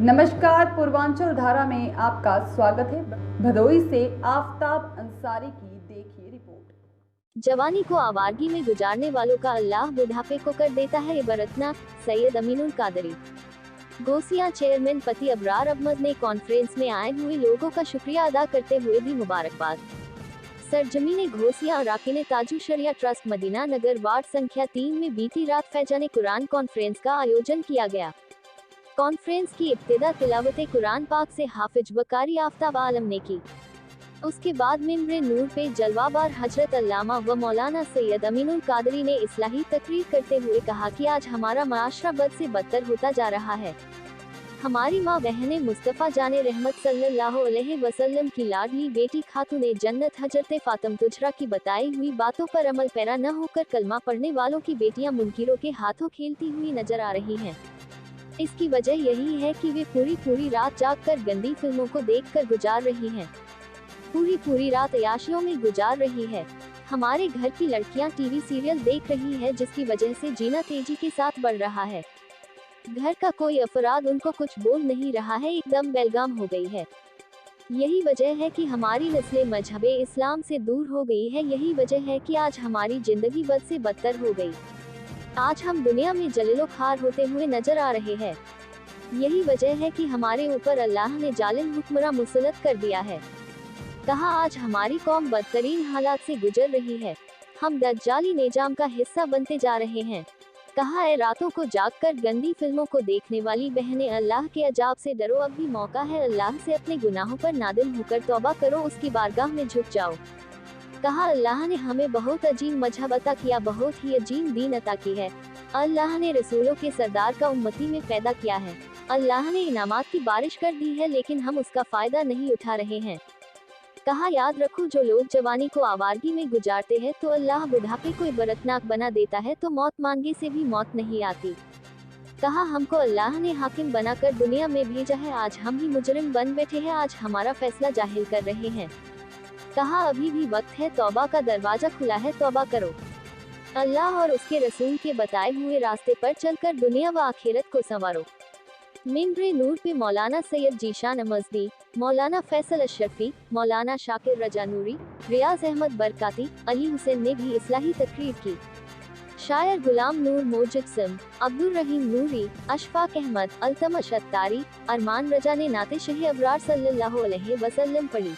नमस्कार, पूर्वांचल धारा में आपका स्वागत है। भदोई से आफ्ताब अंसारी की देखिए रिपोर्ट। जवानी को आवारगी में गुजारने वालों का अल्लाह बुढ़ापे को कर देता है इबरतनाक। सैयद अमीनुल कादरी। गोसियां चेयरमैन पति अबरार अहमद ने कॉन्फ्रेंस में आए हुए लोगों का शुक्रिया अदा करते हुए दी मुबारकबाद। सरजमीन घोसियां अराकीन ताजु शरिया ट्रस्ट मदीना नगर वार्ड संख्या 3 में बीती रात फैजाने कुरान कॉन्फ्रेंस का आयोजन किया गया। कॉन्फ्रेंस की इब्तिदा तिलावत कुरान पाक से हाफिज वकारी आफ्ताब आलम ने की। उसके बाद मिंबरे नूर पे जलवाबार हजरत अल्लामा व मौलाना सैयद अमीनुल कादरी ने इस्लाही तकरीर करते हुए कहा कि आज हमारा माशरा बद से बदतर होता जा रहा है। हमारी माँ बहने मुस्तफ़ा जाने रहमत सल्लल्लाहु अलैहि वसल्लम की लाडली बेटी खातूने जन्नत हजरत फातिमा तुजरा की बताई हुई बातों पर अमल पैरा न होकर कलमा पढ़ने वालों की बेटियां मुनकिरों के हाथों खेलती हुई नजर आ रही हैं। इसकी वजह यही है कि वे पूरी रात जागकर गंदी फिल्मों को देखकर गुजार रही हैं। पूरी रात अयाशियों में गुजार रही है। हमारे घर की लड़कियां टीवी सीरियल देख रही है, जिसकी वजह से जीना तेजी के साथ बढ़ रहा है। घर का कोई अफराद उनको कुछ बोल नहीं रहा है, एकदम बेलगाम हो गई है। यही वजह है कि हमारी नस्लें मजहबे इस्लाम से दूर हो गई है। यही वजह है कि आज हमारी जिंदगी बद से बदतर हो गई। आज हम दुनिया में जलीलो खार होते हुए नजर आ रहे हैं। यही वजह है कि हमारे ऊपर अल्लाह ने जालिम हुक्मरां मुसल्लत कर दिया है। कहा आज हमारी कौम बदतरीन हालात से गुजर रही है। हम दज्जाली निजाम का हिस्सा बनते जा रहे हैं। कहा है रातों को जागकर गंदी फिल्मों को देखने वाली बहनें, अल्लाह के अजाब से डरो, अब भी मौका है। अल्लाह से अपने गुनाहों पर नादिम होकर तौबा करो, उसकी बारगाह में झुक जाओ। कहा अल्लाह ने हमें बहुत अजीम मजहब अता किया, बहुत ही अजीम दीन अता की है। अल्लाह ने रसूलों के सरदार का उम्मती में पैदा किया है। अल्लाह ने इनामात की बारिश कर दी है, लेकिन हम उसका फायदा नहीं उठा रहे हैं। कहा याद रखो, जो लोग जवानी को आवारगी में गुजारते हैं तो अल्लाह बुढ़ापे को इबरतनाक बना देता है, तो मौत मांगे से भी मौत नहीं आती। कहा हमको अल्लाह ने हाकिम बनाकर दुनिया में भेजा है, आज हम ही मुजरिम बन बैठे हैं, आज हमारा फैसला जाहिल कर रहे हैं। कहा अभी भी वक्त है, तौबा का दरवाजा खुला है, तौबा करो। अल्लाह और उसके रसूल के बताए हुए रास्ते पर चलकर दुनिया व आखिरत को संवारो। मिंबरे नूर पे मौलाना सैयद जीशान अमजदी, मौलाना फैसल अशरफी, मौलाना शाकिर रजा नूरी, रियाज अहमद बरकाती, अली हुसैन ने भी इस्लाही तकरीर की। शायर गुलाम नूर मोजिद सिम, अब्दुल रहीम नूरी, अशफाक अहमद, अल्तमश अत्तारी, अरमान रजा ने नाते शहे अबरार सल्लल्लाहु अलैहि वसल्लम पढ़ी।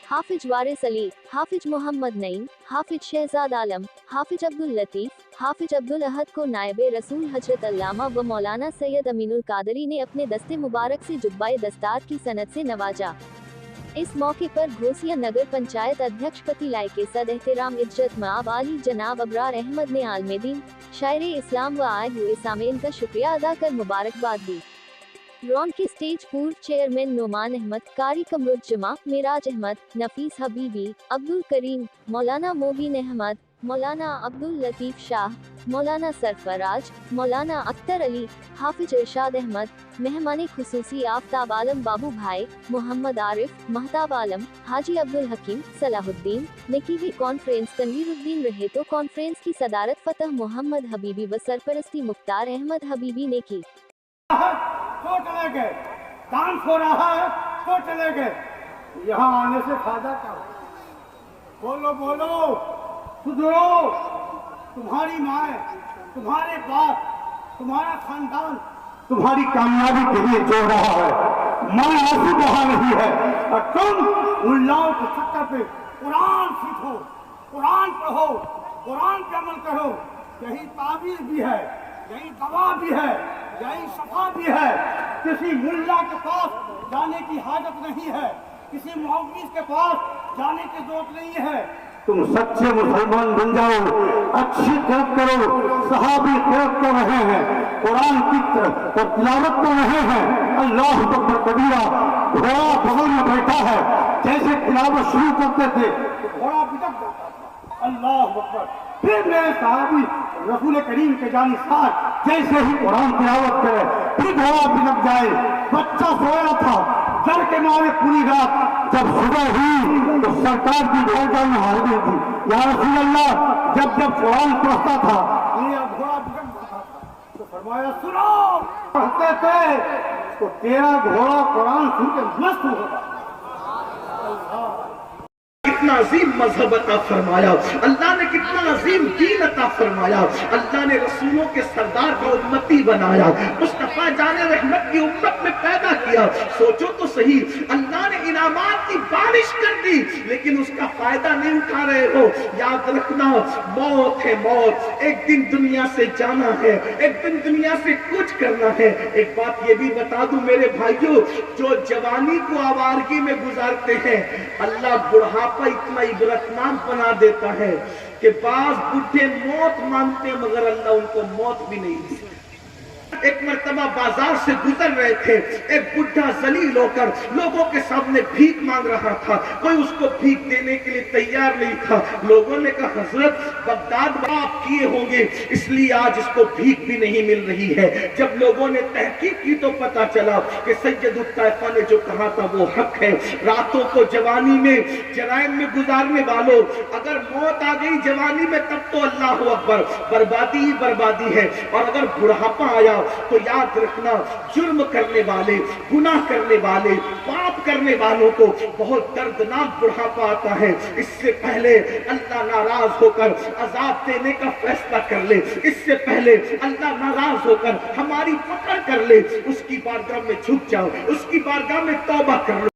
हाफिज वारिस अली, हाफिज मोहम्मद नईम, हाफिज शहजाद आलम, हाफिज अब्दुल लतीफ, हाफिज अब्दुल अहद को नायबे रसूल हजरत अल्लामा व मौलाना सैयद अमीनुल कादरी ने अपने दस्ते मुबारक से जुब्बाए दस्तार की सनद से नवाजा। इस मौके पर घोसिया नगर पंचायत अध्यक्ष पति लायके सद एहतराम इज्जत माब आली जनाब अबरार अहमद ने आलमेदीन, शायर इस्लाम व आए हुए सामीन का शुक्रिया अदा कर मुबारकबाद दी। रौन के स्टेज पूर्व चेयरमैन नोमान अहमद, कारी कमरुज्जमा, मिराज अहमद, नफीस हबीबी, अब्दुल करीम, मौलाना मोबिन अहमद, मौलाना अब्दुल लतीफ शाह, मौलाना सरफराज, मौलाना अख्तर अली, हाफिज इरशाद अहमद, मेहमान खुसूसी आफ्ताब आलम बाबू भाई, मोहम्मद आरिफ, महताब आलम, हाजी अब्दुल हकीम, सलाहुद्दीन ने की भी कॉन्फ्रेंस तनवीरुद्दीन रहे तो कॉन्फ्रेंस की सदारत फतह मोहम्मद हबीबी व सरपरस्ती मुख्तार अहमद हबीबी ने की। तो चले गए, डांस हो रहा है तो चले गए, यहाँ आने से फायदा क्या? बोलो बोलो, सुधरो। तुम्हारी माँ, तुम्हारे बाप, तुम्हारा खानदान तुम्हारी कामयाबी के लिए जो रहा है, माँ आंसू बहा नहीं है, और तुम मुल्लाओं के चक्कर पे कुरान सीखो, कुरान पढ़ो, कुरान पे अमल करो। यही ताबीर भी है, यही दवा भी है, यही शफा भी है। किसी मुल्ला के पास जाने की हाजत नहीं है, किसी मुहव्विज के पास जाने की जरूरत नहीं है। तुम सच्चे मुसलमान बन जाओ, अच्छी तरफ करो। सहाबी तरफ कर रहे हैं, कुरान की तरफ तिलावत कर रहे हैं। अल्लाह अकबर कबीरा, घोड़ा बगल में बैठा है, जैसे तिलावत शुरू करते थे घोड़ा बिटक जाता था। अल्लाह अकबर। फिर मेरे साहबी रसूल करीम के जानिसार जैसे ही कुरान तिलावत करे फिर घोड़ा बिलक जाए। बच्चा सोया था डर के मारे पूरी रात, जब सुबह हुई तो सरकार की घोड़ा में हार गई थी। या रसूल अल्लाह, जब जब कुरान पढ़ता था घोड़ा बिलक जाता था तो फरमाया सुनो, पढ़ते थे तो तेरा घोड़ा कुरान सुन के मस्त होगा। कितना अजीम मजहब अता फरमाया अल्लाह ने, कितना अजीम दीन अता फरमाया अल्लाह ने। रसूलों के सरदार का उम्मती बनाया, मुस्तफा जाने रहमत की उम्मत में पैदा किया। सोचो तो सही, अल्लाह ने इनामात की बारिश कर दी, लेकिन उसका फायदा नहीं उठा रहे हो। याद रखना, मौत है मौत, एक दिन दुनिया से जाना है, एक दिन दुनिया से कुछ करना है। एक बात ये भी बता दूं मेरे भाइयों, जो जवानी को आवारगी में गुजारते हैं, अल्लाह बुढ़ापा इतना इबरतनाक बना देता है कि बाज बुढ़े मौत मानते हैं मगर अल्लाह उनको मौत भी नहीं देता। एक मर्तबा बाजार से गुजर रहे थे, एक बुढ़ा जलील होकर लोगों के सामने भीख मांग रहा था। कोई उसको भीख देने के लिए तैयार नहीं था। लोगों ने कहा, हजरत बगदाद में आप किए होंगे इसलिए आज इसको भीख भी नहीं मिल रही है। जब लोगों ने तहकीक की तो पता चला कि सैयदुत तैफा ने जो कहा था वो हक है। रातों को जवानी में जराइम में गुजारने वालों, अगर मौत आ गई जवानी में तब तो अल्लाह अकबर, बर्बादी ही बर्बादी है। और अगर बुढ़ापा आया तो याद रखना, जुर्म करने वाले, गुनाह करने वाले, पाप करने वालों को बहुत दर्दनाक बुढ़ापा आता है। इससे पहले अल्लाह नाराज होकर अजाब देने का फैसला कर ले, इससे पहले अल्लाह नाराज होकर हमारी पकड़ कर ले, उसकी बारगाह में झुक जाओ, उसकी बारगाह में तौबा कर लो।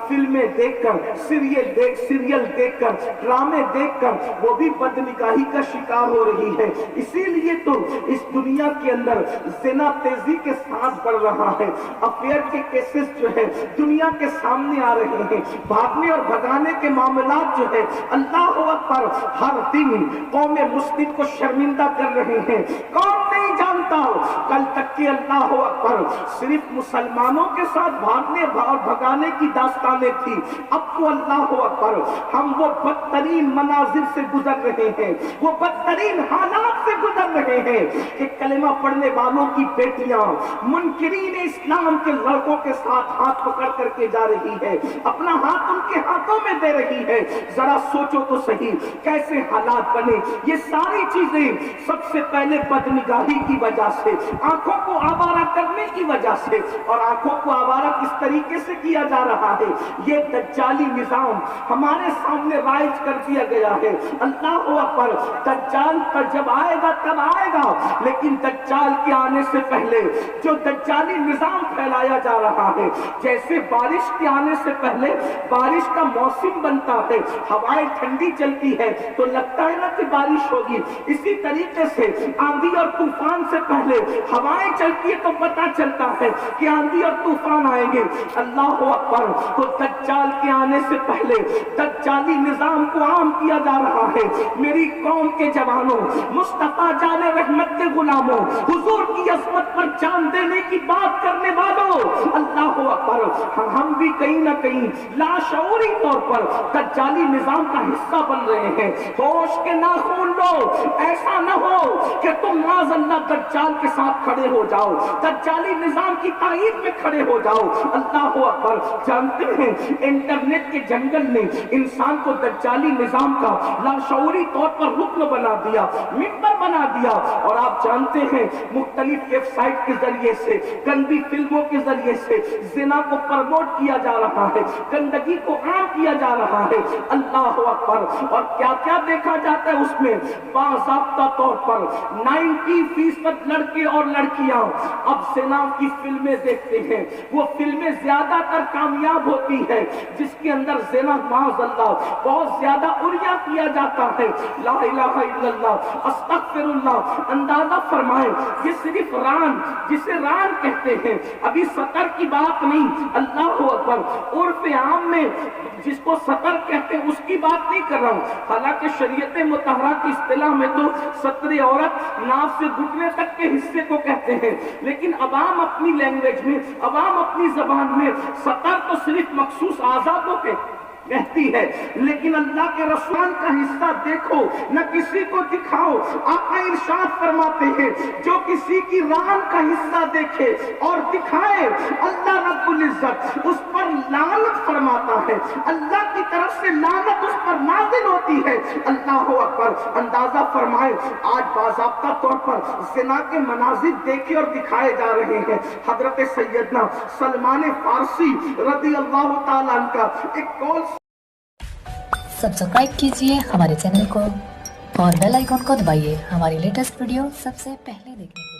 फिल्में देखकर, सीरियल देखकर, ड्रामे देखकर वो भी बदनिगाही का शिकार हो रही है। इसीलिए तो इस दुनिया के अंदर ज़िना तेजी के साथ बढ़ रहा है। अफेयर के केसेस जो है दुनिया के सामने आ रहे हैं। भागने और भगाने के मामलात जो है अल्लाह अकबर हर दिन कौम मुस्लिम को शर्मिंदा कर रहे हैं। कौन नहीं जानता, कल तक के अल्लाह अकबर सिर्फ मुसलमानों के साथ भागने और भगाने की दास्तानें थी। अब तो अल्लाह अकबर हम वो बदतरीन मनाजिर से गुजर रहे हैं, वो बदतरीन हालात से गुजर रहे हैं कि कलेमा पढ़ने वालों की बेटियां मुनकिरीन इस्लाम के लड़कों के साथ हाथ पकड़ करके जा रही है, अपना हाथ उनके हाथों में दे रही है। जरा सोचो तो सही कैसे हालात बने। ये सारी चीजें सबसे पहले बदनिगाही की वजह से, आंखों को आवारा करने की वजह से, और आंखों को आवारा किस तरीके से किया जा रहा है, ये दज्जाली निजाम हमारे सामने राइज कर दिया गया है। अल्लाह अकबर, दज्जाल पर जब आएगा तब आएगा, लेकिन दज्जाल के आने से पहले जो दज्जाली निजाम फैलाया जा रहा है, जैसे बारिश के आने से पहले बारिश का मौसम बनता है, हवाएं ठंडी चलती है तो लगता है ना कि बारिश होगी, इसी तरीके से आंधी और तूफान से पहले हवाएं चलती है तो पता चलता है कि आंधी और तूफान आएंगे। अल्लाह अकबर, तो दज्जाल के आने से पहले दज्जाली निजाम को आम किया जा रहा है। मेरी कौम के जवानों, मुस्तफा जाने रहमत के गुलामों, हुजूर की अज़मत पर जान देने की बात करने वालों, अल्लाह अकबर, हम भी कहीं ना कहीं लाशऊरी तौर पर दज्जाली निजाम का हिस्सा बन रहे हैं। होश के नाखून लो, ऐसा न हो कि तुम माज़अल्लाह दज्जाल के साथ खड़े हो जाओ, दज्जाली निजाम की ताईद में खड़े हो जाओ। अल्लाह अकबर, जानते हैं इंटरनेट के जंगल ने इंसान को दज्जाली निजाम का लाशऊरी तौर पर रुकन बना दिया, मिंबर बना दिया। और आप जानते हैं मुख्तलिफ वेबसाइट के जरिए से, गंदी फिल्मों के जरिए से जिना को प्रमोट किया जा रहा है, गंदगी को आम किया जा रहा है। अल्लाह अकबर, और क्या क्या देखा जाता है उसमें, बाज़ाब्ता तौर पर 90% लड़के और लड़कियां अब जिना की फिल्में देखते हैं। वो फिल्में ज्यादातर कामयाब होती है जिसके अंदर ज़िना माज़अल्लाह बहुत ज्यादा उरिया किया जाता है। ला इलाहा इल्लल्लाह, अस्तगफिरुल्लाह। अंदाजा फरमाएं, ये सिर्फ रान, जिसे रान कहते हैं, अभी सतर की बात नहीं। अल्लाह अकबर, उर्फ आम में जिसको सतर कहते हैं उसकी बात नहीं कर रहा हूं। हालांकि शरीयत मुतहरा की इस्तिलाह में तो सतर औरत नाव से घुटने तक के हिस्से को कहते हैं, लेकिन अवाम अपनी लैंग्वेज में, अवाम अपनी जबान में सतर तो सिर्फ मखसूस आजादों के कहती है। लेकिन अल्लाह के रसूल का हिस्सा देखो, न किसी को दिखाओ। आका इरशाद फरमाते हैं, जो किसी की रान का हिस्सा देखे और दिखाए, अल्लाह रब्बुल इज्जत उस पर लानत फरमाता है, अल्लाह की तरफ से लानत उस पर नाज़िल होती है। अल्लाह अकबर। अंदाजा फरमाए आज बाज़ाब्ता तौर पर ज़िना के मनाज़िर देखे और दिखाए जा रहे हैं। हज़रत सैयदना सलमान फारसी रज़ी अल्लाह ताला अन्हु का एक कौल। सब्सक्राइब कीजिए हमारे चैनल को और बेल आइकॉन को दबाइए हमारी लेटेस्ट वीडियो सबसे पहले देखने के लिए।